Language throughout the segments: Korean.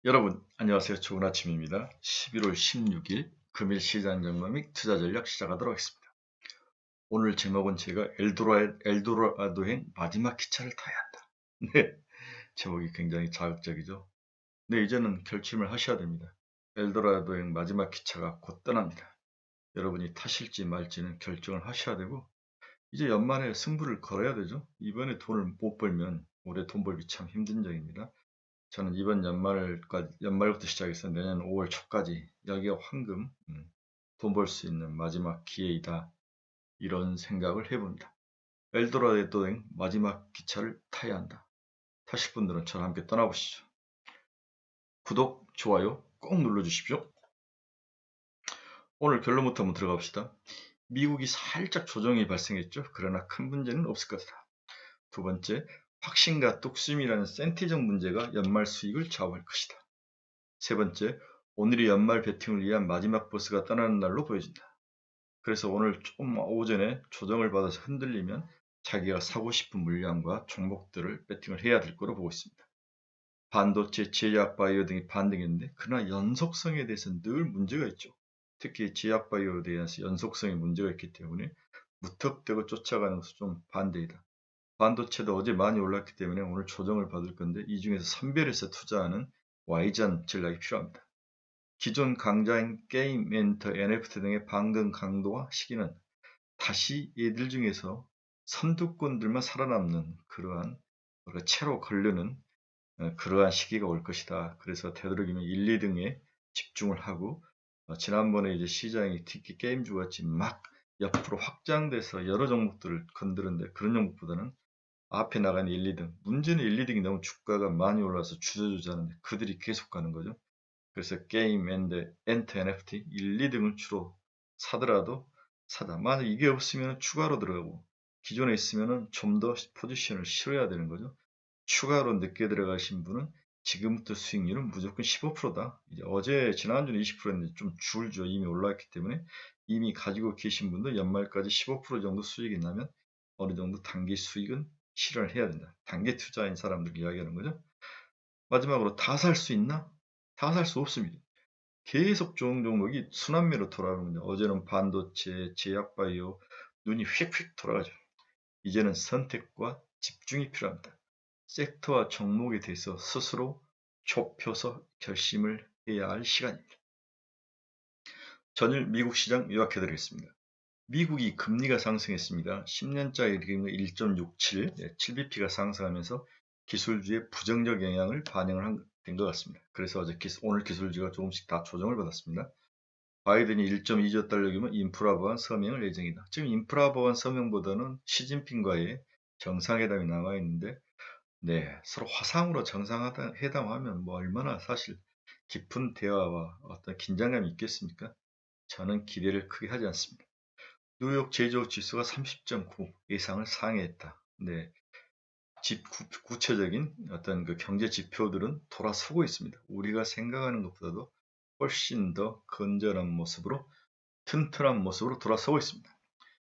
여러분 안녕하세요. 좋은 아침입니다. 11월 16일 금일 시장 점검 및 투자 전략 시작하도록 하겠습니다. 오늘 제목은 제가 엘도라도행 마지막 기차를 타야 한다. 네, 제목이 굉장히 자극적이죠. 네, 이제는 결심을 하셔야 됩니다. 엘도라도행 마지막 기차가 곧 떠납니다. 여러분이 타실지 말지는 결정을 하셔야 되고, 이제 연말에 승부를 걸어야 되죠. 이번에 돈을 못 벌면 올해 돈 벌기 참 힘든 적입니다. 저는 이번 연말부터 시작해서 내년 5월 초까지 여기가 황금, 돈 벌 수 있는 마지막 기회이다. 이런 생각을 해봅니다. 엘도라도행 마지막 기차를 타야 한다. 타실 분들은 저와 함께 떠나보시죠. 구독, 좋아요 꼭 눌러주십시오. 오늘 결론부터 한번 들어가 봅시다. 미국이 살짝 조정이 발생했죠. 그러나 큰 문제는 없을 것이다. 두 번째, 확신과 뚝심이라는 센티적 문제가 연말 수익을 좌우할 것이다. 세 번째, 오늘이 연말 베팅을 위한 마지막 버스가 떠나는 날로 보여진다. 그래서 오늘 좀 오전에 조정을 받아서 흔들리면 자기가 사고 싶은 물량과 종목들을 베팅을 해야 될 거로 보고 있습니다. 반도체, 제약 바이오 등이 반등했는데 그러나 연속성에 대해서는 늘 문제가 있죠. 특히 제약 바이오에 대해서 연속성에 문제가 있기 때문에 무턱대고 쫓아가는 것은 좀 반대이다. 반도체도 어제 많이 올랐기 때문에 오늘 조정을 받을 건데 이 중에서 선별해서 투자하는 Y전 전략이 필요합니다. 기존 강자인 게임, 엔터, NFT 등의 방등 강도와 시기는 다시 얘들 중에서 선두권들만 살아남는 그러한 채로 걸르는 그러한 시기가 올 것이다. 그래서 되도록이면 1, 2등에 집중을 하고 지난번에 이제 시장이 특히 게임주 같이 막 옆으로 확장돼서 여러 종목들을 건드는데 그런 종목보다는 앞에 나간 1, 2등. 문제는 1, 2등이 너무 주가가 많이 올라서 주저주저하는데 그들이 계속 가는 거죠. 그래서 게임, 엔터, NFT 1, 2등을 주로 사더라도 사다. 만약 이게 없으면 추가로 들어가고 기존에 있으면 좀 더 포지션을 실어야 되는 거죠. 추가로 늦게 들어가신 분은 지금부터 수익률은 무조건 15%다. 이제 어제 지난주는 20%였는데 좀 줄죠. 이미 올라왔기 때문에 이미 가지고 계신 분들 연말까지 15% 정도 수익이 나면 어느 정도 단기 수익은 실현을 해야 된다. 단기 투자인 사람들 이야기하는 거죠. 마지막으로 다 살 수 있나? 다 살 수 없습니다. 계속 좋은 종목이 순환매로 돌아가는 거죠. 어제는 반도체, 제약바이오 눈이 휙휙 돌아가죠. 이제는 선택과 집중이 필요합니다. 섹터와 종목에 대해서 스스로 좁혀서 결심을 해야 할 시간입니다. 전일 미국 시장 요약해 드리겠습니다. 미국이 금리가 상승했습니다. 10년짜리 금리가 1.67, 7bp가 상승하면서 기술주의 부정적 영향을 반영을 된 것 같습니다. 그래서 오늘 기술주가 조금씩 다 조정을 받았습니다. 바이든이 1.2조 달러 규모 인프라 법안 서명을 예정이다. 지금 인프라 법안 서명보다는 시진핑과의 정상회담이 남아 있는데, 네, 서로 화상으로 정상회담하면 뭐 얼마나 사실 깊은 대화와 어떤 긴장감이 있겠습니까? 저는 기대를 크게 하지 않습니다. 뉴욕 제조업 지수가 30.9 예상을 상회했다. 네, 구체적인 어떤 그 경제 지표들은 돌아서고 있습니다. 우리가 생각하는 것보다도 훨씬 더 건전한 모습으로 튼튼한 모습으로 돌아서고 있습니다.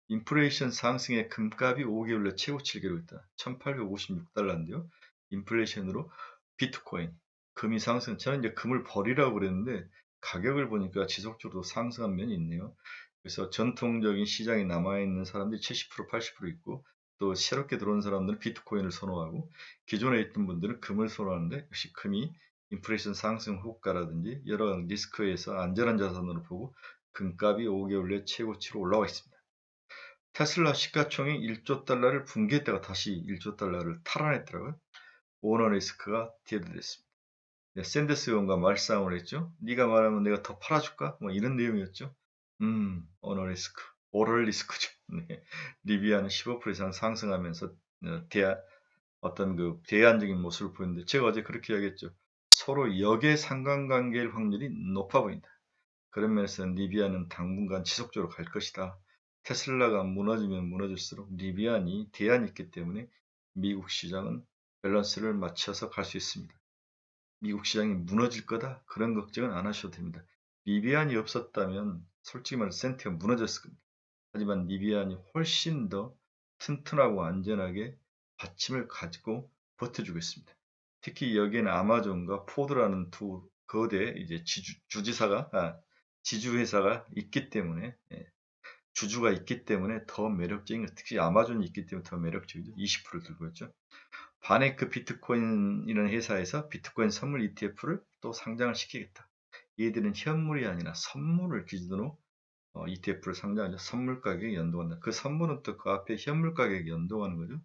인플레이션 상승에 금값이 5개월 내 최고치를 기록했다. 1856달러인데요. 인플레이션으로 비트코인, 금이 상승. 저는 이제 금을 버리라고 그랬는데 가격을 보니까 지속적으로 상승한 면이 있네요. 그래서 전통적인 시장에 남아있는 사람들이 70%, 80% 있고 또 새롭게 들어온 사람들은 비트코인을 선호하고 기존에 있던 분들은 금을 선호하는데 역시 금이 인플레이션 상승 효과라든지 여러 리스크에서 안전한 자산으로 보고 금값이 5개월 내 최고치로 올라와 있습니다. 테슬라 시가총액 1조 달러를 붕괴했다가 다시 1조 달러를 탈환했더라고요. 오너 리스크가 대두됐습니다. 네, 샌더스 의원과 말싸움을 했죠. 네가 말하면 내가 더 팔아줄까? 뭐 이런 내용이었죠. 오너 리스크, 오럴 리스크죠. 네. 리비아는 15% 이상 상승하면서 어떤 그 대안적인 모습을 보였는데 제가 어제 그렇게 이야기했죠. 서로 역의 상관관계일 확률이 높아 보인다. 그런 면에서 리비아는 당분간 지속적으로 갈 것이다. 테슬라가 무너지면 무너질수록 리비안이 대안이 있기 때문에 미국 시장은 밸런스를 맞춰서 갈 수 있습니다. 미국 시장이 무너질 거다? 그런 걱정은 안 하셔도 됩니다. 리비안이 없었다면 솔직히 말해서 센트가 무너졌을 겁니다. 하지만 리비안이 훨씬 더 튼튼하고 안전하게 받침을 가지고 버텨주고 있습니다. 특히 여기에는 아마존과 포드라는 두 거대 이제 지주회사가 있기 때문에, 주주가 있기 때문에 더 매력적인 것, 특히 아마존이 있기 때문에 더 매력적이죠. 20%를 들고 있죠. 바네크 비트코인이라는 회사에서 비트코인 선물 ETF를 또 상장을 시키겠다. 얘들은 현물이 아니라 선물을 기준으로 ETF를 상장하죠. 선물 가격에 연동한다. 그 선물은 또 그 앞에 현물 가격에 연동하는 거죠.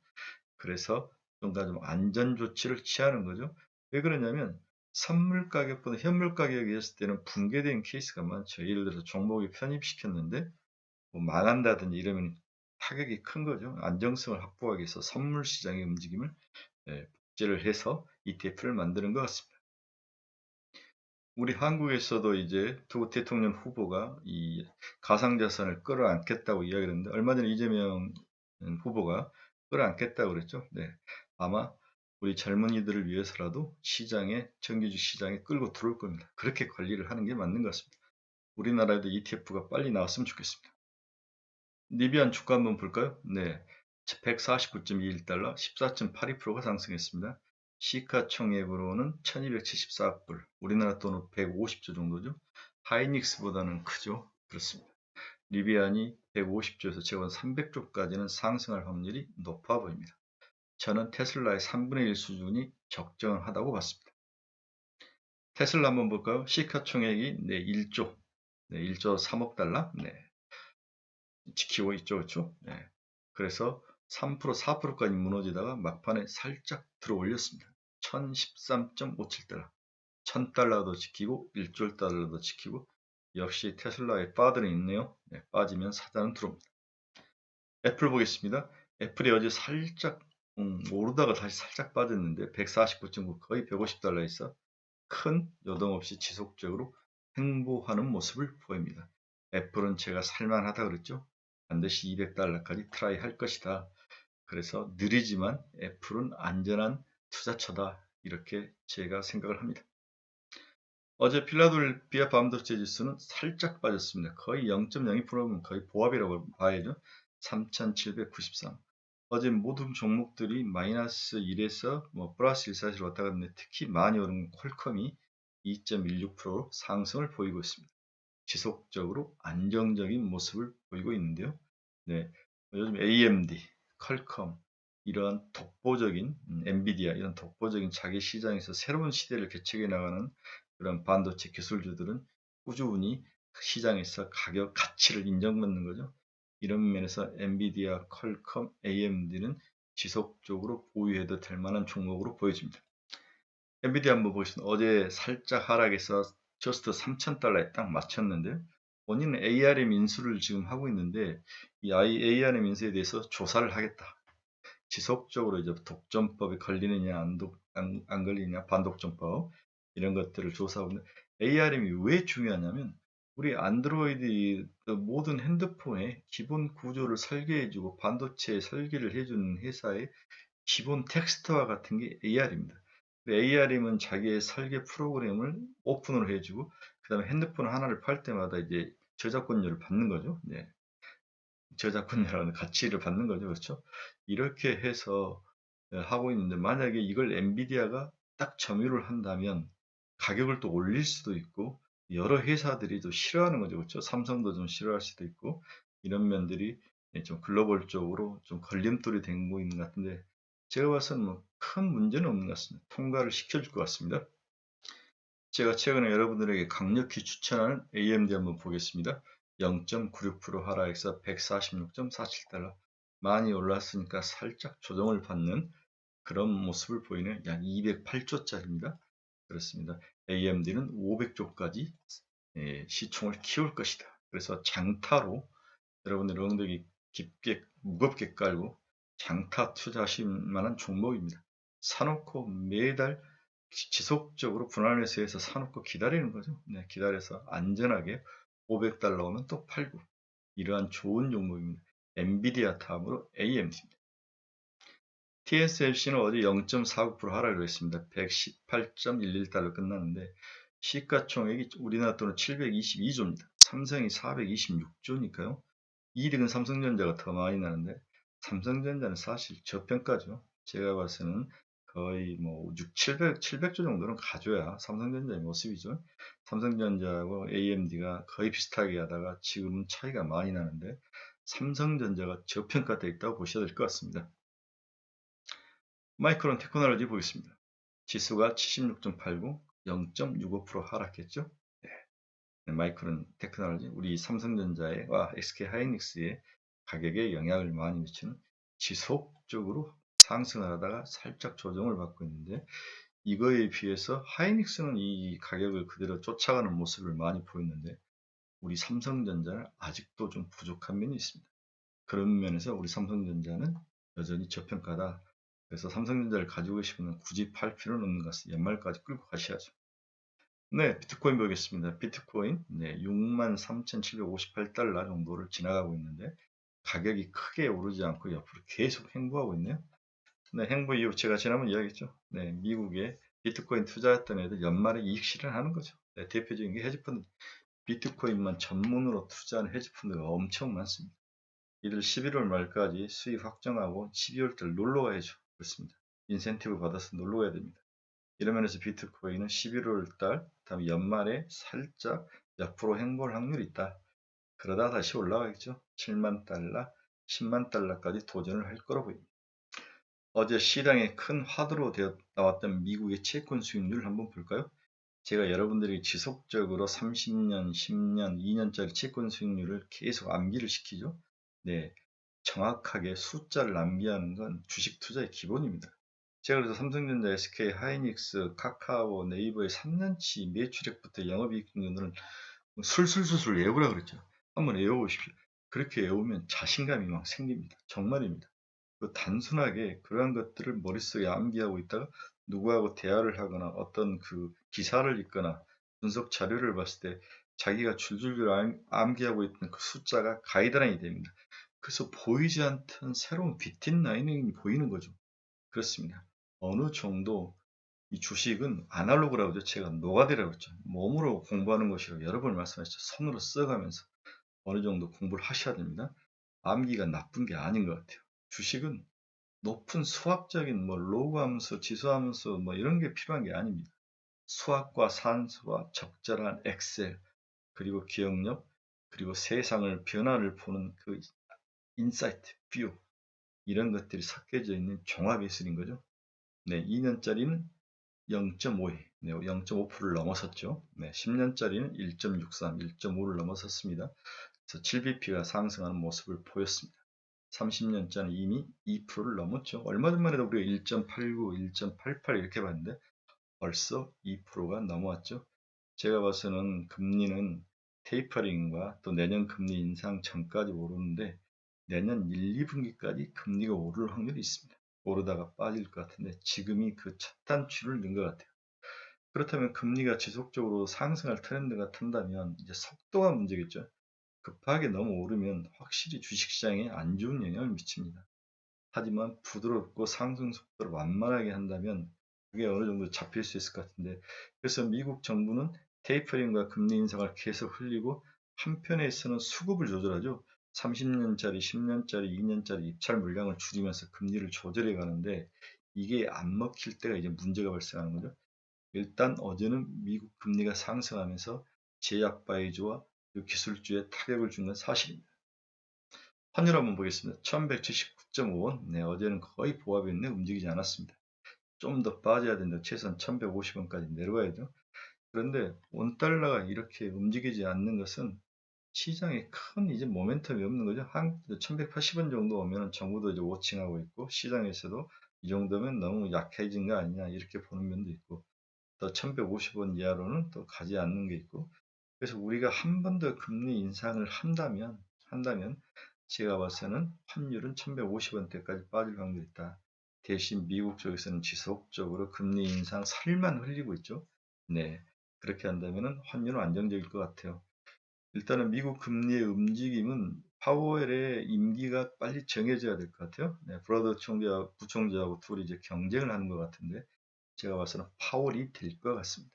그래서 좀 더 좀 안전 조치를 취하는 거죠. 왜 그러냐면 선물 가격보다 현물 가격이 있을 때는 붕괴된 케이스가 많죠. 예를 들어서 종목이 편입시켰는데 뭐 망한다든지 이러면 타격이 큰 거죠. 안정성을 확보하기 위해서 선물 시장의 움직임을 복제를 해서 ETF를 만드는 것 같습니다. 우리 한국에서도 이제 두 대통령 후보가 이 가상자산을 끌어안겠다고 이야기를 했는데 얼마 전에 이재명 후보가 끌어안겠다고 그랬죠. 네. 아마 우리 젊은이들을 위해서라도 정규직 시장에 끌고 들어올 겁니다. 그렇게 관리를 하는 게 맞는 것 같습니다. 우리나라에도 ETF가 빨리 나왔으면 좋겠습니다. 리비안 주가 한번 볼까요? 네. 149.21달러, 14.82%가 상승했습니다. 시가총액으로는 1274불, 우리나라 돈으로 150조 정도죠. 하이닉스보다는 크죠. 그렇습니다. 리비안이 150조에서 최근 300조까지는 상승할 확률이 높아 보입니다. 저는 테슬라의 3분의 1 수준이 적정하다고 봤습니다. 테슬라 한번 볼까요? 시가총액이 1조, 1조 3억 달러, 지키고 있죠. 그렇죠? 그래서 3%, 4%까지 무너지다가 막판에 살짝 들어 올렸습니다. 1013.57달러. 1000달러도 지키고 1조 달러도 지키고 역시 테슬라의 파드는 있네요. 빠지면 사자는 들어옵니다. 애플 보겠습니다. 애플이 어제 살짝 오르다가 다시 살짝 빠졌는데 149.9 거의 150달러에 있어 큰 요동 없이 지속적으로 횡보하는 모습을 보입니다. 애플은 제가 살만하다 그랬죠. 반드시 200달러까지 트라이 할 것이다. 그래서 느리지만 애플은 안전한 투자처다. 이렇게 제가 생각을 합니다. 어제 필라델피아 반도체 지수는 살짝 빠졌습니다. 거의 0.02%면 거의 보합이라고 봐야죠. 3,793. 어제 모든 종목들이 마이너스 1에서 플러스 1 사실 왔다 갔는데 특히 많이 오른 퀄컴이 2.16% 상승을 보이고 있습니다. 지속적으로 안정적인 모습을 보이고 있는데요. 요즘 AMD, 퀄컴 이런 독보적인 엔비디아 이런 독보적인 자기 시장에서 새로운 시대를 개척해 나가는 그런 반도체 기술주들은 꾸준히 시장에서 가치를 인정받는 거죠. 이런 면에서 엔비디아, 퀄컴, AMD는 지속적으로 보유해도 될 만한 종목으로 보여집니다. 엔비디아 한번 보겠습니다. 어제 살짝 하락해서 저스트 3,000달러에 딱 맞췄는데 본인은 ARM 인수를 지금 하고 있는데 이 ARM 인수에 대해서 조사를 하겠다. 지속적으로 이제 독점법에 걸리느냐 안 걸리느냐 반독점법 이런 것들을 조사하고 있는데 ARM이 왜 중요하냐면 우리 안드로이드 모든 핸드폰의 기본 구조를 설계해주고 반도체 설계를 해주는 회사의 기본 텍스트와 같은 게 AR입니다. ARM은 자기의 설계 프로그램을 오픈을 해주고 그 다음에 핸드폰 하나를 팔 때마다 이제 저작권료를 받는 거죠. 저작권료라는 가치를 받는 거죠. 그렇죠? 이렇게 해서 하고 있는데 만약에 이걸 엔비디아가 딱 점유를 한다면 가격을 또 올릴 수도 있고 여러 회사들이 또 싫어하는 거죠. 그렇죠? 삼성도 좀 싫어할 수도 있고 이런 면들이 좀 글로벌적으로 좀 걸림돌이 되고 있는 것 같은데 제가 봐서는 큰 문제는 없는 것 같습니다. 통과를 시켜줄 것 같습니다. 제가 최근에 여러분들에게 강력히 추천하는 AMD 한번 보겠습니다. 0.96% 하락해서 146.47달러 많이 올랐으니까 살짝 조정을 받는 그런 모습을 보이는 약 208조짜리입니다. 그렇습니다. AMD는 500조까지 시총을 키울 것이다. 그래서 장타로 여러분들 엉덩이 깊게 무겁게 깔고 장타 투자하실 만한 종목입니다. 사놓고 매달 지속적으로 분할매수해서 사놓고 기다리는 거죠. 기다려서 안전하게 500달러 오면 또 팔고 이러한 좋은 종목입니다. 엔비디아 다음으로 AMD입니다. TSMC는 어제 0.49% 하락을 했습니다. 118.11달러 끝났는데 시가총액이 우리나라 돈은 722조입니다. 삼성이 426조니까요. 이익은 삼성전자가 더 많이 나는데 삼성전자는 사실 저평가죠. 제가 봐서는 거의 뭐 6, 700조 정도는 가져야 삼성전자의 모습이죠. 삼성전자하고 AMD가 거의 비슷하게 하다가 지금은 차이가 많이 나는데 삼성전자가 저평가되어 있다고 보셔야 될 것 같습니다. 마이크론 테크놀로지 보겠습니다. 지수가 76.89, 0.65% 하락했죠. 네, 마이크론 테크놀로지, 우리 삼성전자와 SK 하이닉스의 가격에 영향을 많이 미치는 지속적으로 상승을 하다가 살짝 조정을 받고 있는데 이거에 비해서 하이닉스는 이 가격을 그대로 쫓아가는 모습을 많이 보였는데 우리 삼성전자는 아직도 좀 부족한 면이 있습니다. 그런 면에서 우리 삼성전자는 여전히 저평가다. 그래서 삼성전자를 가지고 계시면 굳이 팔 필요는 없는 것 같습니다. 연말까지 끌고 가셔야죠. 네, 비트코인 보겠습니다. 비트코인, 네, 63,758달러 정도를 지나가고 있는데 가격이 크게 오르지 않고 옆으로 계속 횡보하고 있네요. 네, 횡보 이후 제가 지난번 이야기했죠. 네, 미국에 비트코인 투자했던 애들 연말에 이익 실현하는 거죠. 네, 대표적인 게 헤지펀드, 비트코인만 전문으로 투자하는 헤지펀드가 엄청 많습니다. 이들 11월 말까지 수익 확정하고 12월 달 놀러 가야죠. 그렇습니다. 인센티브 받아서 놀러 가야 됩니다. 이런 면에서 비트코인은 11월 달, 다음 연말에 살짝 옆으로 횡보할 확률이 있다. 그러다 다시 올라가겠죠. 7만 달러, 10만 달러까지 도전을 할 거로 보입니다. 어제 시장에 큰 화두로 되어 나왔던 미국의 채권 수익률 한번 볼까요? 제가 여러분들이 지속적으로 30년, 10년, 2년짜리 채권 수익률을 계속 암기를 시키죠. 네, 정확하게 숫자를 암기하는 건 주식 투자의 기본입니다. 제가 그래서 삼성전자, SK, 하이닉스, 카카오, 네이버의 3년치 매출액부터 영업이익 증가는 술술술술 외우라 그랬죠. 한번 외워보십시오. 그렇게 외우면 자신감이 막 생깁니다. 정말입니다. 그 단순하게 그러한 것들을 머릿속에 암기하고 있다가 누구하고 대화를 하거나 어떤 그 기사를 읽거나 분석 자료를 봤을 때 자기가 줄줄줄 암기하고 있던 그 숫자가 가이드라인이 됩니다. 그래서 보이지 않던 새로운 비트인 라인이 보이는 거죠. 그렇습니다. 어느 정도 이 주식은 아날로그라고 하죠. 제가 노가다라고 했죠. 몸으로 공부하는 것이라고 여러 번 말씀하셨죠. 손으로 써가면서 어느 정도 공부를 하셔야 됩니다. 암기가 나쁜 게 아닌 것 같아요. 주식은 높은 수학적인 뭐 로그 함수, 지수 함수 뭐 이런 게 필요한 게 아닙니다. 수학과 산수와 적절한 엑셀, 그리고 기억력, 그리고 세상을 변화를 보는 그 인사이트, 뷰 이런 것들이 섞여져 있는 종합 예술인 거죠. 네, 2년짜리는 0.52, 네, 0.5%를 넘어섰죠. 네, 10년짜리는 1.63, 1.5를 넘어섰습니다. 그래서 7bp가 상승하는 모습을 보였습니다. 30년짜리 이미 2%를 넘었죠. 얼마 전만 해도 우리가 1.89, 1.88 이렇게 봤는데 벌써 2%가 넘어왔죠. 제가 봐서는 금리는 테이퍼링과 또 내년 금리 인상 전까지 오르는데 내년 1, 2분기까지 금리가 오를 확률이 있습니다. 오르다가 빠질 것 같은데 지금이 그 첫 단추를 넣은 것 같아요. 그렇다면 금리가 지속적으로 상승할 트렌드가 탄다면 이제 속도가 문제겠죠. 급하게 너무 오르면 확실히 주식시장에 안 좋은 영향을 미칩니다. 하지만 부드럽고 상승 속도를 완만하게 한다면 그게 어느 정도 잡힐 수 있을 것 같은데 그래서 미국 정부는 테이퍼링과 금리 인상을 계속 흘리고 한편에서는 수급을 조절하죠. 30년짜리, 10년짜리, 2년짜리 입찰 물량을 줄이면서 금리를 조절해 가는데 이게 안 먹힐 때가 이제 문제가 발생하는 거죠. 일단 어제는 미국 금리가 상승하면서 제약바이오와 기술주에 타격을 준 건 사실입니다. 환율 한번 보겠습니다. 1179.5원. 네, 어제는 거의 보합이 있네 움직이지 않았습니다. 좀 더 빠져야 된다. 최소한 1150원까지 내려가야죠. 그런데 원달러가 이렇게 움직이지 않는 것은 시장에 큰 이제 모멘텀이 없는 거죠. 한 1180원 정도 오면 정부도 이제 워칭하고 있고 시장에서도 이 정도면 너무 약해진 거 아니냐 이렇게 보는 면도 있고 또 1150원 이하로는 또 가지 않는 게 있고 그래서 우리가 한 번 더 금리 인상을 한다면 제가 봐서는 환율은 1150원대까지 빠질 확률이 있다. 대신 미국 쪽에서는 지속적으로 금리 인상 살만 흘리고 있죠. 네, 그렇게 한다면 환율은 안정적일 것 같아요. 일단은 미국 금리의 움직임은 파월의 임기가 빨리 정해져야 될 것 같아요. 네, 브라더 부총재하고 둘이 이제 경쟁을 하는 것 같은데 제가 봐서는 파월이 될 것 같습니다.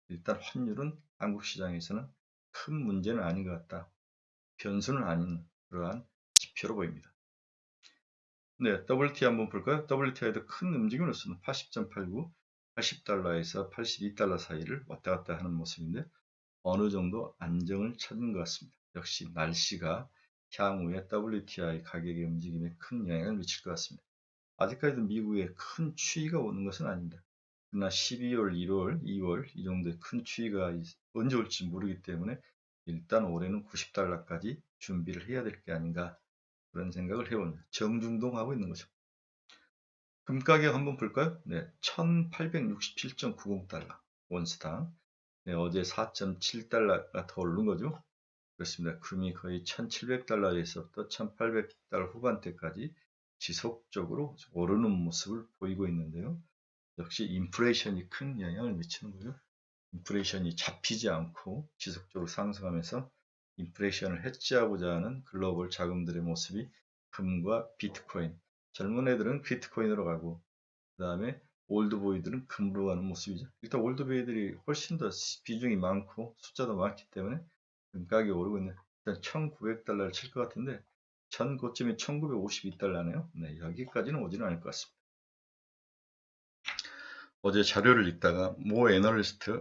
일단 환율은 한국 시장에서는 큰 문제는 아닌 것 같다. 변수는 아닌 그러한 지표로 보입니다. 네, WTI 한번 볼까요? WTI도 큰 움직임을 없습니다. 80.89, 80달러에서 82달러 사이를 왔다 갔다 하는 모습인데 어느 정도 안정을 찾은 것 같습니다. 역시 날씨가 향후에 WTI 가격의 움직임에 큰 영향을 미칠 것 같습니다. 아직까지도 미국에 큰 추이가 오는 것은 아닙니다. 그러나 12월, 1월, 2월 이 정도의 큰 추이가 언제 올지 모르기 때문에 일단 올해는 90달러까지 준비를 해야 될 게 아닌가 그런 생각을 해봅니다. 정중동하고 있는 거죠. 금 가격 한번 볼까요? 네, 1867.90달러 온스당. 네, 어제 4.7달러가 더 오른 거죠. 그렇습니다. 금이 거의 1700달러에서부터 1800달러 후반대까지 지속적으로 오르는 모습을 보이고 있는데요. 역시 인플레이션이 큰 영향을 미치는 거죠. 인플레이션이 잡히지 않고 지속적으로 상승하면서 인플레이션을 해치하고자 하는 글로벌 자금들의 모습이 금과 비트코인, 젊은 애들은 비트코인으로 가고 그 다음에 올드보이들은 금으로 가는 모습이죠. 일단 올드보이들이 훨씬 더 비중이 많고 숫자도 많기 때문에 금 가격이 오르고 있는 일단 1900달러를 칠 것 같은데 전 고점이 1952달러네요. 네, 여기까지는 오지는 않을 것 같습니다. 어제 자료를 읽다가 모 애널리스트,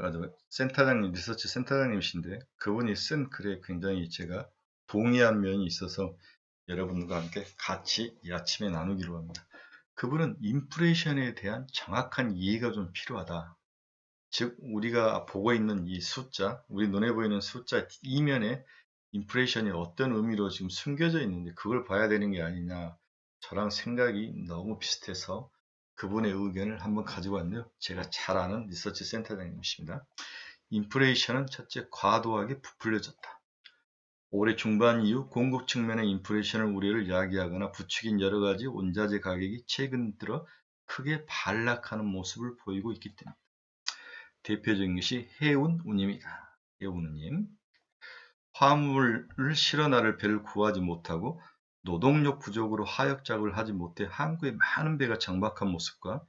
센터장님, 리서치 센터장님이신데 그분이 쓴 글에 굉장히 제가 동의한 면이 있어서 여러분과 함께 같이 이 아침에 나누기로 합니다. 그분은 인플레이션에 대한 정확한 이해가 좀 필요하다. 즉 우리가 보고 있는 이 숫자, 우리 눈에 보이는 숫자 이면에 인플레이션이 어떤 의미로 지금 숨겨져 있는지 그걸 봐야 되는 게 아니냐. 저랑 생각이 너무 비슷해서 그분의 의견을 한번 가지고 왔는데요. 제가 잘 아는 리서치 센터장님이십니다. 인플레이션은 첫째 과도하게 부풀려졌다. 올해 중반 이후 공급 측면의 인플레이션을 우려를 야기하거나 부추긴 여러 가지 원자재 가격이 최근 들어 크게 반락하는 모습을 보이고 있기 때문입니다. 대표적인 것이 해운우님이다. 해운우님. 화물을 실어 나를 배를 구하지 못하고 노동력 부족으로 하역 작업을 하지 못해 항구에 많은 배가 정박한 모습과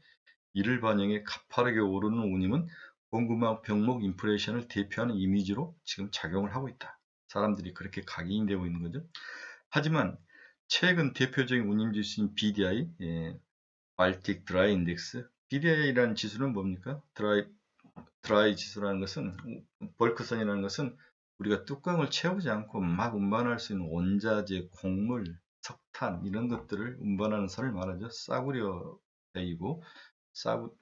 이를 반영해 가파르게 오르는 운임은 공급망 병목 인플레이션을 대표하는 이미지로 지금 작용을 하고 있다. 사람들이 그렇게 각인되고 있는 거죠. 하지만 최근 대표적인 운임 지수인 BDI, 발틱 드라이 인덱스, BDI라는 지수는 뭡니까? 드라이 지수라는 것은 벌크선이라는 것은 우리가 뚜껑을 채우지 않고 막 운반할 수 있는 원자재, 곡물, 석탄 이런 것들을 운반하는 선을 말하죠. 싸구려 배이고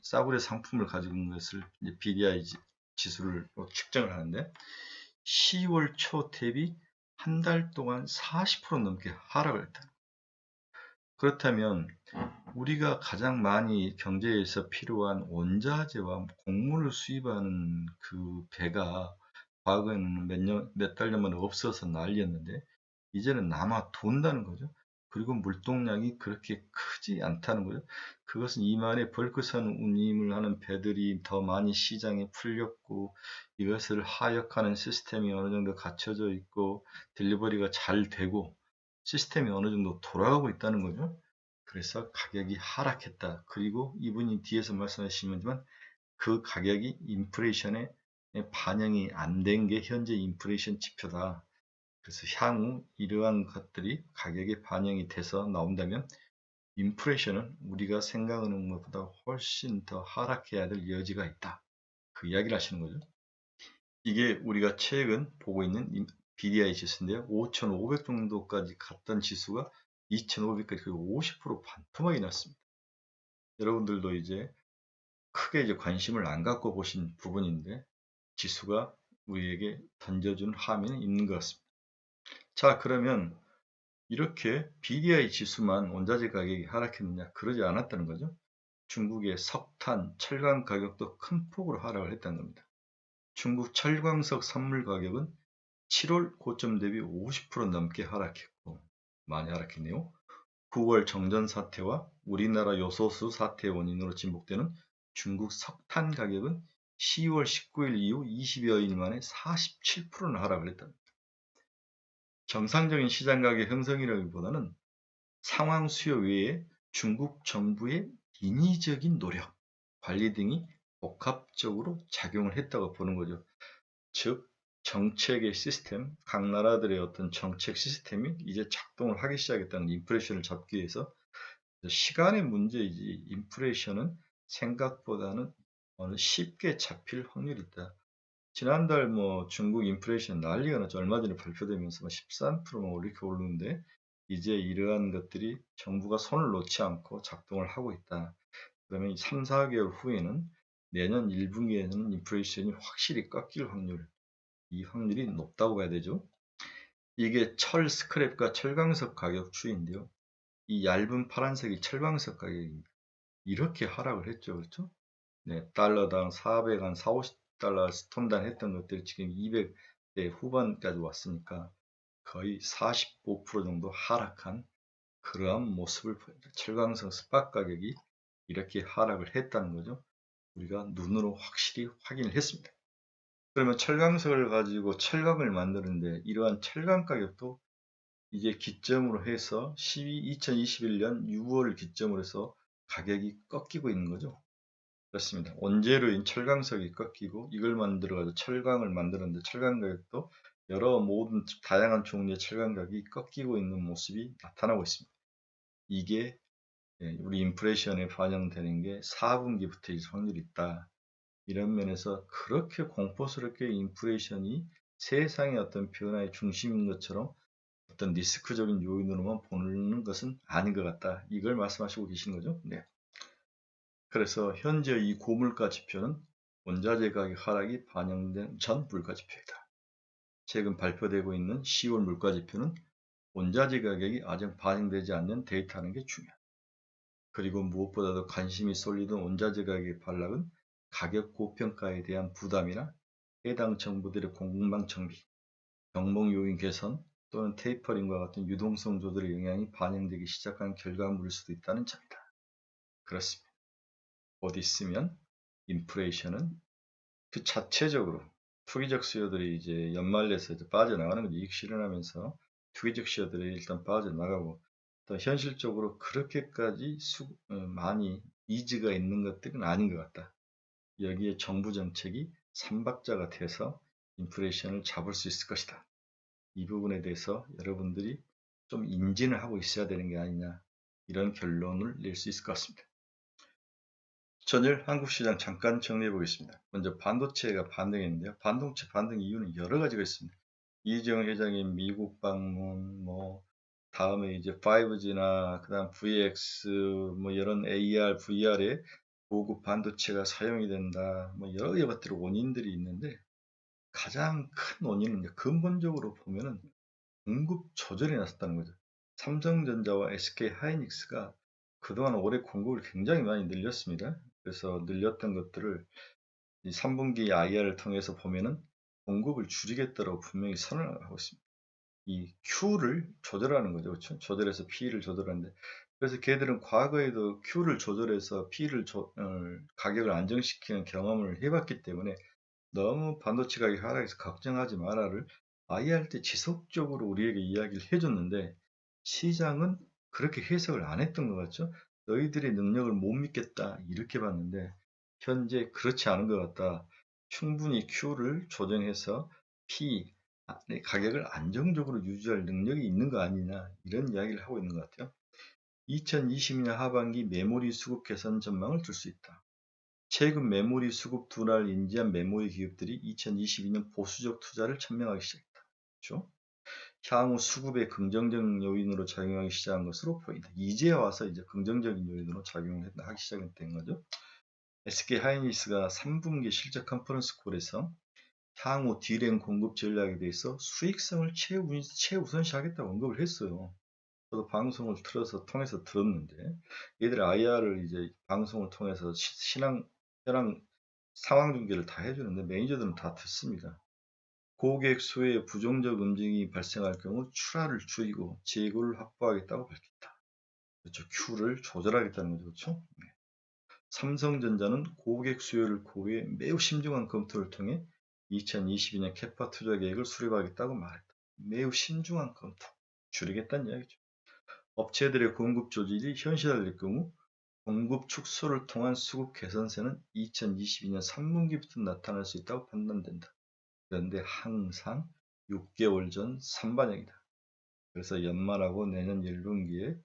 싸구려 상품을 가지고 있는 것을 BDI 지수를 측정을 하는데 10월 초 대비 한 달 동안 40% 넘게 하락을 했다. 그렇다면 우리가 가장 많이 경제에서 필요한 원자재와 곡물을 수입하는 그 배가 과거에는 몇 달 전만 없어서 난리였는데 이제는 남아 돈다는 거죠. 그리고 물동량이 그렇게 크지 않다는 거죠. 그것은 이만의 벌크선 운임을 하는 배들이 더 많이 시장에 풀렸고 이것을 하역하는 시스템이 어느 정도 갖춰져 있고 딜리버리가 잘 되고 시스템이 어느 정도 돌아가고 있다는 거죠. 그래서 가격이 하락했다. 그리고 이분이 뒤에서 말씀하시지만 그 가격이 인플레이션에 반영이 안 된 게 현재 인플레이션 지표다. 그래서 향후 이러한 것들이 가격에 반영이 돼서 나온다면 인플레이션은 우리가 생각하는 것보다 훨씬 더 하락해야 될 여지가 있다. 그 이야기를 하시는 거죠. 이게 우리가 최근 보고 있는 BDI 지수인데요. 5,500 정도까지 갔던 지수가 2,500까지 50% 반토막이 났습니다. 여러분들도 이제 크게 이제 관심을 안 갖고 보신 부분인데 지수가 우리에게 던져준 함의는 있는 것 같습니다. 자, 그러면 이렇게 BDI 지수만 원자재 가격이 하락했느냐? 그러지 않았다는 거죠. 중국의 석탄, 철강 가격도 큰 폭으로 하락을 했다는 겁니다. 중국 철광석 선물 가격은 7월 고점 대비 50% 넘게 하락했고 많이 하락했네요. 9월 정전 사태와 우리나라 요소수 사태의 원인으로 진복되는 중국 석탄 가격은 10월 19일 이후 20여일 만에 47%는 하락을 했답니다. 정상적인 시장 가격 형성이라기보다는 상황 수요 외에 중국 정부의 인위적인 노력, 관리 등이 복합적으로 작용을 했다고 보는 거죠. 즉 정책의 시스템, 각 나라들의 어떤 정책 시스템이 이제 작동을 하기 시작했다는 인플레이션을 잡기 위해서 시간의 문제이지 인플레이션은 생각보다는 쉽게 잡힐 확률이 있다. 지난달 뭐 중국 인플레이션 난리가 났죠. 얼마 전에 발표되면서 13%뭐 이렇게 오르는데 이제 이러한 것들이 정부가 손을 놓지 않고 작동을 하고 있다. 그러면 3, 4개월 후에는 내년 1분기에는 인플레이션이 확실히 꺾일 확률, 이 확률이 높다고 봐야 되죠. 이게 철 스크랩과 철광석 가격 추이인데요. 이 얇은 파란색이 철광석 가격입니다. 이렇게 하락을 했죠. 그렇죠? 네, 달러당 400, 한 4, 50달러 톤단 했던 것들이 지금 200대 후반까지 왔으니까 거의 45% 정도 하락한 그러한 모습을 보입니다. 철광석 스팟 가격이 이렇게 하락을 했다는 거죠. 우리가 눈으로 확실히 확인을 했습니다. 그러면 철광석을 가지고 철강을 만드는데 이러한 철강 가격도 이제 기점으로 해서 2021년 6월 기점으로 해서 가격이 꺾이고 있는 거죠. 그렇습니다. 원재료인 철광석이 꺾이고 이걸 만들어가지고 철강을 만드는데 철강 가격도 여러 모든 다양한 종류의 철강 가격이 꺾이고 있는 모습이 나타나고 있습니다. 이게 우리 인플레이션에 반영되는 게 4분기부터 있을 확률이 있다. 이런 면에서 그렇게 공포스럽게 인플레이션이 세상의 어떤 변화의 중심인 것처럼 어떤 리스크적인 요인으로만 보는 것은 아닌 것 같다. 이걸 말씀하시고 계신 거죠. 네. 그래서 현재 이 고물가 지표는 원자재 가격 하락이 반영된 전 물가 지표이다. 최근 발표되고 있는 10월 물가 지표는 원자재 가격이 아직 반영되지 않는 데이터라는 게 중요하다. 그리고 무엇보다도 관심이 쏠리던 원자재 가격의 반락은 가격 고평가에 대한 부담이나 해당 정부들의 공급망 정비, 병목 요인 개선 또는 테이퍼링과 같은 유동성 조절의 영향이 반영되기 시작한 결과물일 수도 있다는 점이다. 그렇습니다. 곧 있으면 인플레이션은 그 자체적으로 투기적 수요들이 이제 연말에서 이제 빠져나가는 거죠. 이익 실현하면서 투기적 수요들이 일단 빠져나가고 또 현실적으로 그렇게까지 많이 니즈가 있는 것들은 아닌 것 같다. 여기에 정부 정책이 삼박자가 돼서 인플레이션을 잡을 수 있을 것이다. 이 부분에 대해서 여러분들이 좀 인지를 하고 있어야 되는 게 아니냐 이런 결론을 낼 수 있을 것 같습니다. 전일 한국 시장 잠깐 정리해 보겠습니다. 먼저 반도체가 반등했는데요. 반도체 반등 이유는 여러 가지가 있습니다. 이재용 회장의 미국 방문, 뭐 다음에 이제 5G나 그다음 VX, 뭐 이런 AR, VR에 고급 반도체가 사용이 된다. 뭐 여러 것들의 원인들이 있는데 가장 큰 원인은 근본적으로 보면은 공급 조절이 났었다는 거죠. 삼성전자와 SK 하이닉스가 그동안 올해 공급을 굉장히 많이 늘렸습니다. 그래서 늘렸던 것들을 이 3분기 IR을 통해서 보면은 공급을 줄이겠다고 분명히 선언을 하고 있습니다. 이 Q를 조절하는 거죠. 그렇죠? 조절해서 P를 조절하는데 그래서 걔들은 과거에도 Q를 조절해서 가격을 안정시키는 경험을 해봤기 때문에 너무 반도체 가격이 하락해서 걱정하지 마라를 IR 때 지속적으로 우리에게 이야기를 해줬는데 시장은 그렇게 해석을 안 했던 것 같죠? 너희들의 능력을 못 믿겠다 이렇게 봤는데 현재 그렇지 않은 것 같다. 충분히 Q를 조정해서 P 가격을 안정적으로 유지할 능력이 있는 거 아니냐 이런 이야기를 하고 있는 것 같아요. 2022년 하반기 메모리 수급 개선 전망을 둘 수 있다. 최근 메모리 수급 둔화를 인지한 메모리 기업들이 2022년 보수적 투자를 천명하기 시작했다. 그렇죠? 향후 수급의 긍정적 요인으로 작용하기 시작한 것으로 보인다. 이제 와서 이제 긍정적인 요인으로 작용을 하기 시작했던 거죠. SK 하이닉스가 3분기 실적 컨퍼런스 콜에서 향후 D램 공급 전략에 대해서 수익성을 최우선시하겠다고 언급을 했어요. 저도 방송을 통해서 들었는데 얘들 IR을 이제 방송을 통해서 현황 상황 중계를 다 해주는데 매니저들은 다 듣습니다. 고객 수요에 부정적 움직임이 발생할 경우 출하를 줄이고 재고를 확보하겠다고 밝혔다. 그렇죠. Q를 조절하겠다는 거죠. 그렇죠? 네. 삼성전자는 고객 수요를 고려해 매우 신중한 검토를 통해 2022년 캐파 투자 계획을 수립하겠다고 말했다. 매우 신중한 검토, 줄이겠다는 이야기죠. 업체들의 공급 조절이 현실화될 경우 공급 축소를 통한 수급 개선세는 2022년 3분기부터 나타날 수 있다고 판단된다. 그런데 항상 6개월 전 3반영이다. 그래서 연말하고 내년 1분기에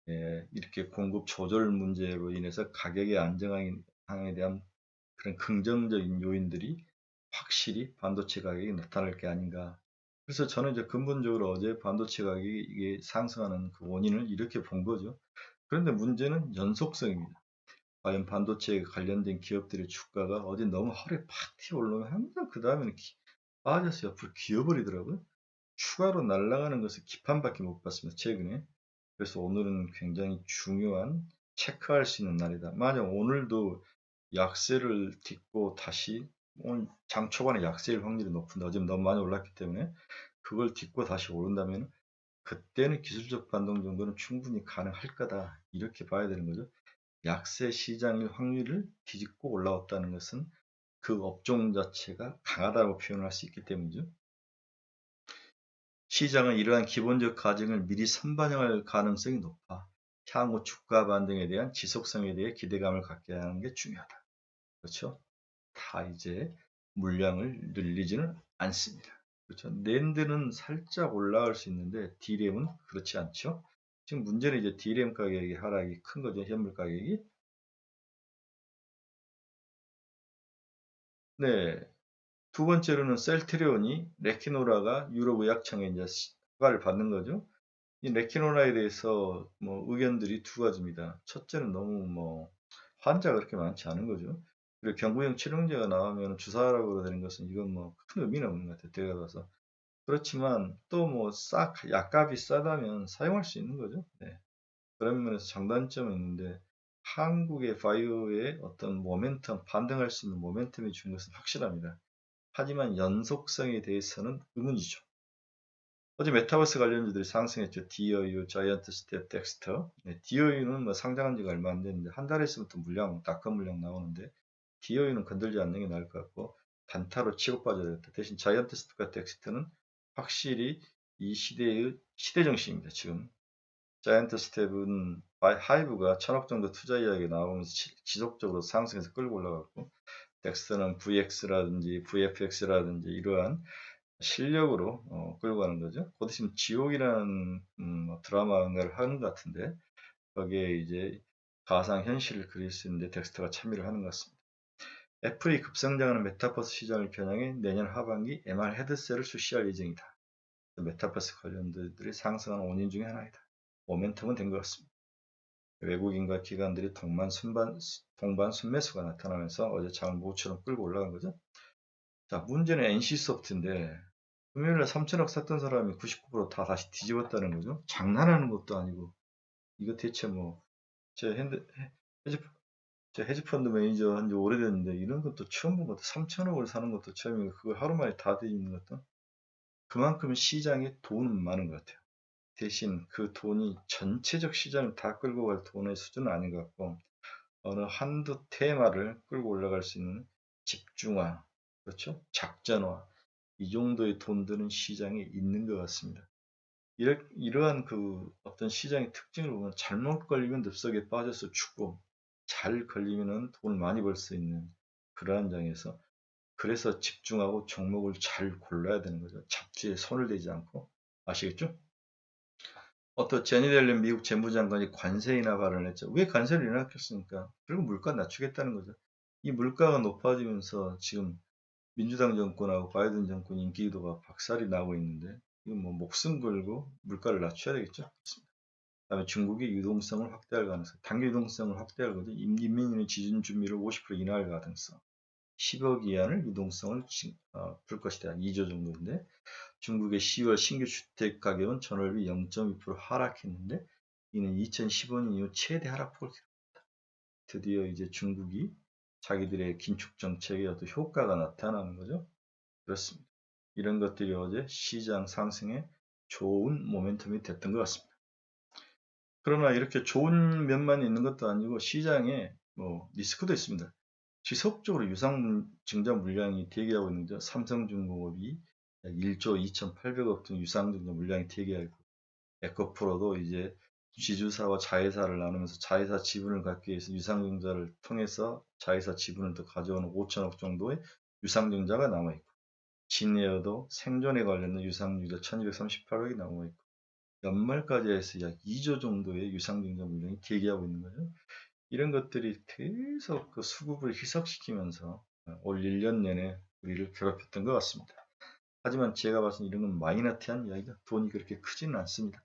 이렇게 공급 조절 문제로 인해서 가격의 안정함에 대한 그런 긍정적인 요인들이 확실히 반도체 가격이 나타날 게 아닌가. 그래서 저는 이제 근본적으로 어제 반도체 가격이 이게 상승하는 그 원인을 이렇게 본 거죠. 그런데 문제는 연속성입니다. 과연 반도체에 관련된 기업들의 주가가 어제 너무 하루에 팍 튀어 올라오면 항상 그 다음에는 빠져서 옆으로 기어버리더라고요. 추가로 날아가는 것을 기판밖에 못 봤습니다. 최근에. 그래서 오늘은 굉장히 중요한 체크할 수 있는 날이다. 만약 오늘도 약세를 딛고 다시 오늘 장 초반에 약세일 확률이 높은데 어제 너무 많이 올랐기 때문에 그걸 딛고 다시 오른다면 그때는 기술적 반동 정도는 충분히 가능할 거다. 이렇게 봐야 되는 거죠. 약세 시장일 확률을 뒤집고 올라왔다는 것은 그 업종 자체가 강하다고 표현할 수 있기 때문이죠. 시장은 이러한 기본적 가정을 미리 선반영할 가능성이 높아 향후 주가 반등에 대한 지속성에 대해 기대감을 갖게 하는 게 중요하다. 그렇죠? 다 이제 물량을 늘리지는 않습니다. 그렇죠? 낸드는 살짝 올라갈 수 있는데 D램은 그렇지 않죠? 지금 문제는 이제 D램 가격이 하락이 큰 거죠. 현물 가격이. 네. 두 번째로는 셀트리온이 레키노라가 유럽의약청에 이제 허가를 받는 거죠. 이 레키노라에 대해서 뭐 의견들이 두 가지입니다. 첫째는 너무 뭐 환자가 그렇게 많지 않은 거죠. 그리고 경구용 치료제가 나오면 주사하라고 되는 것은 이건 뭐 큰 의미는 없는 것 같아요. 대가 가서. 그렇지만 또 뭐 약값이 싸다면 사용할 수 있는 거죠. 네. 그런 면에서 장단점은 있는데 한국의 바이오의 어떤 모멘텀, 반등할 수 있는 모멘텀이 주는 것은 확실합니다. 하지만 연속성에 대해서는 의문이죠. 어제 메타버스 관련주들이 상승했죠. 디어유, 자이언트 스텝, 덱스터. 네, 디어유는 뭐 상장한 지가 얼마 안 됐는데 한 달 있으면부터 물량, 닷컴 물량 나오는데 디어유는 건들지 않는 게 나을 것 같고 단타로 치고 빠져야겠다. 대신 자이언트 스텝과 덱스터는 확실히 이 시대의 시대 정신입니다. 지금 자이언트 스텝은 하이브가 1000억 정도 투자 이야기 나오면서 지속적으로 상승해서 끌고 올라갔고 덱스터는 VX라든지 VFX라든지 이러한 실력으로 끌고 가는 거죠. 곧 있으면 지옥이라는 뭐 드라마를 하는 것 같은데 거기에 이제 가상 현실을 그릴 수 있는데 덱스터가 참여를 하는 것 같습니다. 애플이 급성장하는 메타버스 시장을 겨냥해 내년 하반기 MR 헤드셋을 출시할 예정이다. 메타버스 관련들이 상승하는 원인 중에 하나이다. 모멘텀은 된 것 같습니다. 외국인과 기관들이 동반 순매수가 나타나면서 어제 장을 모처럼 끌고 올라간 거죠. 자, 문제는 NC소프트인데 금요일에 3천억 샀던 사람이 99%다 다시 뒤집었다는 거죠. 장난하는 것도 아니고 이거 대체 뭐 제 헤지, 제 헤지펀드 매니저 한 지 오래됐는데 이런 것도 처음 본 것도 3천억을 사는 것도 처음이고 그걸 하루 만에 다 뒤집는 것도 그만큼 시장에 돈은 많은 것 같아요. 대신 그 돈이 전체적 시장을 다 끌고 갈 돈의 수준은 아닌 것 같고 어느 한두 테마를 끌고 올라갈 수 있는 집중화, 그렇죠? 작전화 이 정도의 돈들은 시장에 있는 것 같습니다. 이러한 그 어떤 시장의 특징을 보면 잘못 걸리면 늪속에 빠져서 죽고 잘 걸리면은 돈을 많이 벌 수 있는 그러한 장에서 그래서 집중하고 종목을 잘 골라야 되는 거죠. 잡지에 손을 대지 않고 아시겠죠? 어떤 제니 델런 미국 재무장관이 관세 인하 발언을 했죠. 왜 관세를 인하했겠습니까? 그리고 물가 낮추겠다는 거죠. 이 물가가 높아지면서 지금 민주당 정권하고 바이든 정권 인기도가 박살이 나고 있는데 이건 뭐 목숨 걸고 물가를 낮춰야 되겠죠. 그다음에 중국의 유동성을 확대할 가능성, 단기 유동성을 확대할 거죠. 인민의 지준 준비를 50% 인하할 가능성. 10억 이하는 유동성을 풀 것이다. 2조 정도인데 중국의 10월 신규 주택 가격은 전월비 0.2% 하락했는데 이는 2015년 이후 최대 하락폭을 기록했다. 드디어 이제 중국이 자기들의 긴축 정책에 어떤 효과가 나타나는 거죠. 그렇습니다. 이런 것들이 어제 시장 상승에 좋은 모멘텀이 됐던 것 같습니다. 그러나 이렇게 좋은 면만 있는 것도 아니고 시장에 뭐 리스크도 있습니다. 지속적으로 유상 증자 물량이 대기하고 있는데 삼성중공업이 1조 2,800억 등 유상 증자 물량이 대기하고 있고 에코프로도 이제 지주사와 자회사를 나누면서 자회사 지분을 갖기 위해서 유상증자를 통해서 자회사 지분을 더 가져오는 5천억 정도의 유상증자가 남아있고 진에어도 생존에 관련된 유상증자 1238억이 남아있고 연말까지 해서 약 2조 정도의 유상증자 물량이 대기하고 있는 거죠. 이런 것들이 계속 그 수급을 희석시키면서 올 1년 내내 우리를 괴롭혔던 것 같습니다. 하지만 제가 봐서는 이런 건 마이너티한 이야기가 돈이 그렇게 크지는 않습니다.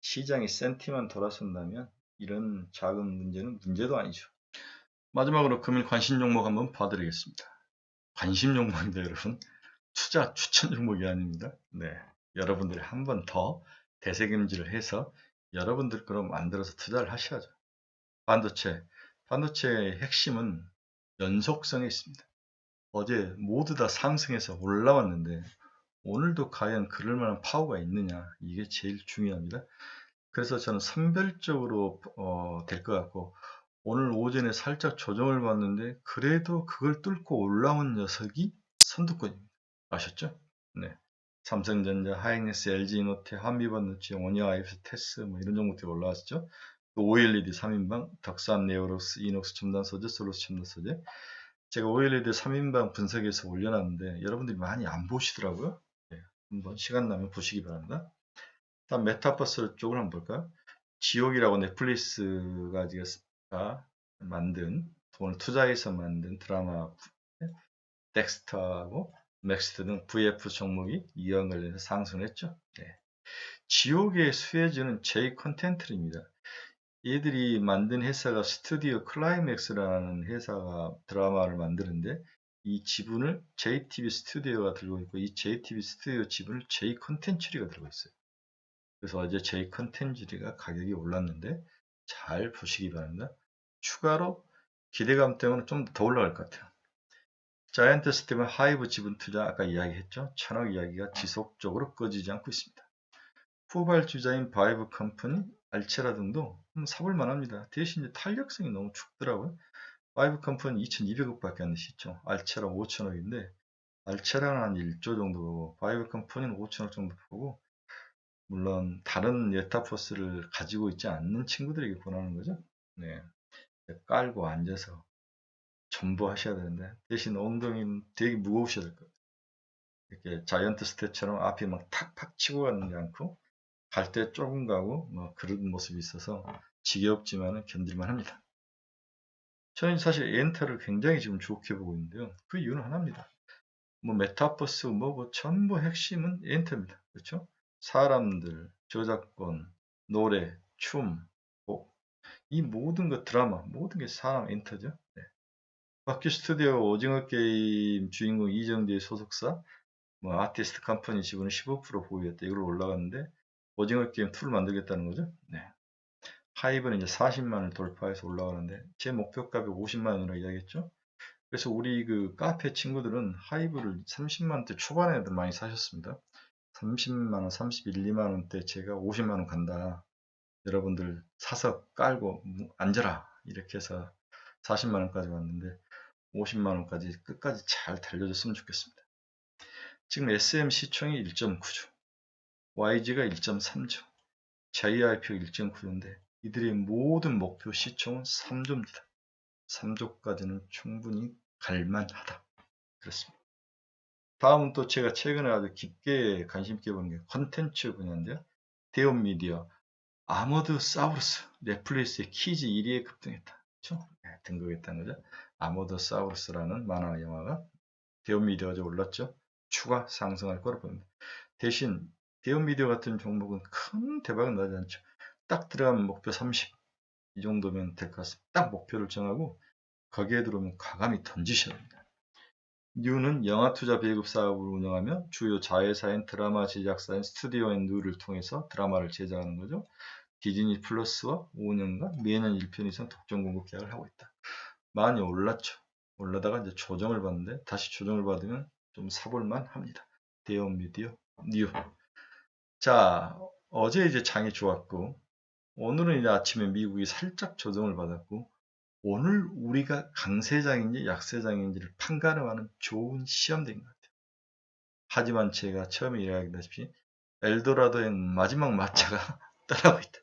시장이 센티만 돌아선다면 이런 작은 문제는 문제도 아니죠. 마지막으로 금일 관심 종목 한번 봐드리겠습니다. 관심 종목인데 여러분, 투자 추천 종목이 아닙니다. 네, 여러분들이 한 번 더 대세김질을 해서 여러분들 거로 만들어서 투자를 하셔야죠. 반도체의 핵심은 연속성에 있습니다. 어제 모두 다 상승해서 올라왔는데 오늘도 과연 그럴 만한 파워가 있느냐, 이게 제일 중요합니다. 그래서 저는 선별적으로 될 것 같고, 오늘 오전에 살짝 조정을 봤는데 그래도 그걸 뚫고 올라온 녀석이 선두권입니다. 아셨죠? 네. 삼성전자, 하이닉스, LG이노텍, 한미반도체, 오니아이프, 테스 뭐 이런 종목들이 올라왔죠. 또 OLED 3인방, 덕산, 네오록스, 이녹스 첨단소재, 솔로스 첨단소재. 제가 OLED 3인방 분석해서 올려놨는데 여러분들이 많이 안 보시더라고요. 네. 한번 시간 나면 보시기 바랍니다. 다음 메타버스 쪽을 한번 볼까요? 지옥이라고 넷플릭스가 만든, 돈을 투자해서 만든 드라마 덱스터하고 맥스터 등 VF 종목이 이와 관련해서 상승했죠. 네. 지옥의 수혜주는 J 컨텐츠입니다. 얘들이 만든 회사가 스튜디오 클라이맥스라는 회사가 드라마를 만드는데 이 지분을 JTB 스튜디오가 들고 있고 이 JTB 스튜디오 지분을 J 컨텐츠리가 들고 있어요. 그래서 어제 J 컨텐츠리가 가격이 올랐는데 잘 보시기 바랍니다. 추가로 기대감 때문에 좀 더 올라갈 것 같아요. 자이언트 스팀은 하이브 지분 투자 아까 이야기했죠. 1000억 이야기가 지속적으로 꺼지지 않고 있습니다. 후발주자인 바이브 컴퍼니, 알체라 등도 사볼 만합니다. 대신 이제 탄력성이 너무 죽더라고요. 바이브 컴퍼니 2200억밖에 안 되시죠. 알체라 5000억인데 알체라는 한 1조 정도 보고 바이브 컴퍼니는 5000억 정도 보고 물론 다른 예타포스를 가지고 있지 않는 친구들에게 권하는 거죠. 네. 깔고 앉아서 전부하셔야 되는데 대신 엉덩이는 되게 무거우셔야 될 거예요. 이렇게 자이언트 스텝처럼 앞에 막 탁탁 치고 가는 게 않고 갈 때 조금 가고 뭐 그런 모습이 있어서 지겹지만 견딜만 합니다. 저는 사실 엔터를 굉장히 지금 좋게 보고 있는데요. 그 이유는 하나입니다. 뭐 메타버스 뭐 전부 핵심은 엔터입니다. 그렇죠? 사람들, 저작권, 노래, 춤, 곡, 이 모든 것 드라마, 모든 게 사람 엔터죠. 네. 바퀴 스튜디오 오징어 게임 주인공 이정재의 소속사 뭐 아티스트 컴퍼니 지분은 15% 보유했다. 이걸로 올라갔는데 오징어 게임 2를 만들겠다는 거죠. 네. 하이브는 이제 40만 원을 돌파해서 올라가는데 제 목표값이 50만 원이라고 이야기했죠. 그래서 우리 그 카페 친구들은 하이브를 30만 원대 초반에 들 많이 사셨습니다. 30만 원, 31, 2만 원대 제가 50만 원 간다. 여러분들 사서 깔고 앉아라. 이렇게 해서 40만 원까지 왔는데 50만 원까지 끝까지 잘 달려줬으면 좋겠습니다. 지금 SM 시총이 1.9조, YG가 1.3조, JIP가 1.9조인데 이들의 모든 목표 시총은 3조입니다. 3조까지는 충분히 갈만하다. 그렇습니다. 다음은 또 제가 최근에 아주 깊게 관심 있게 보는 게 컨텐츠 분야인데요. 대형 미디어, 아머드 사우루스, 넷플릭스의 키즈 1위에 급등했다. 그렇죠? 네, 등극했다는 거죠. 아머드 사우루스라는 만화 영화가 대형 미디어가 올랐죠. 추가 상승할 거로 보입니다. 대신 대형 미디어 같은 종목은 큰 대박은 나지 않죠. 딱 들어가면 목표 30, 이 정도면 될 것 같습니다. 딱 목표를 정하고 거기에 들어오면 과감히 던지셔야 합니다. 뉴는 영화 투자 배급 사업을 운영하며 주요 자회사인 드라마 제작사인 스튜디오 앤 누를 통해서 드라마를 제작하는 거죠. 디즈니 플러스와 5년간 매년 1편 이상 독점 공급 계약을 하고 있다. 많이 올랐죠. 올라다가 이제 조정을 받는데 다시 조정을 받으면 좀 사볼만 합니다. 대형 미디어 뉴. 자, 어제 이제 장이 좋았고 오늘은 이제 아침에 미국이 살짝 조정을 받았고 오늘 우리가 강세장인지 약세장인지를 판가름하는 좋은 시험대인 것 같아요. 하지만 제가 처음에 이야기했다시피 엘도라도의 마지막 마차가 떠나고 있다.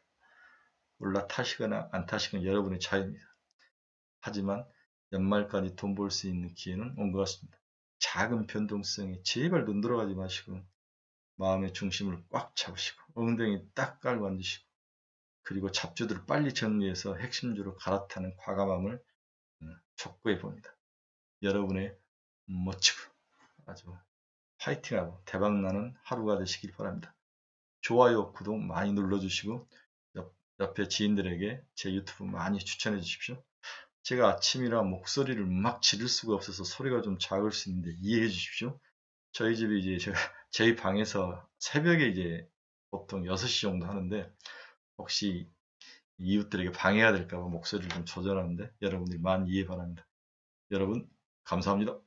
올라타시거나 안 타시거나 여러분의 자유입니다. 하지만 연말까지 돈 벌 수 있는 기회는 온 것 같습니다. 작은 변동성에 제발 눈 들어가지 마시고 마음의 중심을 꽉 잡으시고 엉덩이 딱 깔고 앉으시고 그리고 잡주들을 빨리 정리해서 핵심주로 갈아타는 과감함을 촉구해 봅니다. 여러분의 멋지고 아주 파이팅하고 대박나는 하루가 되시길 바랍니다. 좋아요, 구독 많이 눌러주시고 옆에 지인들에게 제 유튜브 많이 추천해 주십시오. 제가 아침이라 목소리를 막 지를 수가 없어서 소리가 좀 작을 수 있는데 이해해 주십시오. 저희 집이 이제 제가 저희 방에서 새벽에 이제 보통 6시 정도 하는데 혹시 이웃들에게 방해가 될까봐 목소리를 좀 조절하는데 여러분들이 많이 이해 바랍니다. 여러분 감사합니다.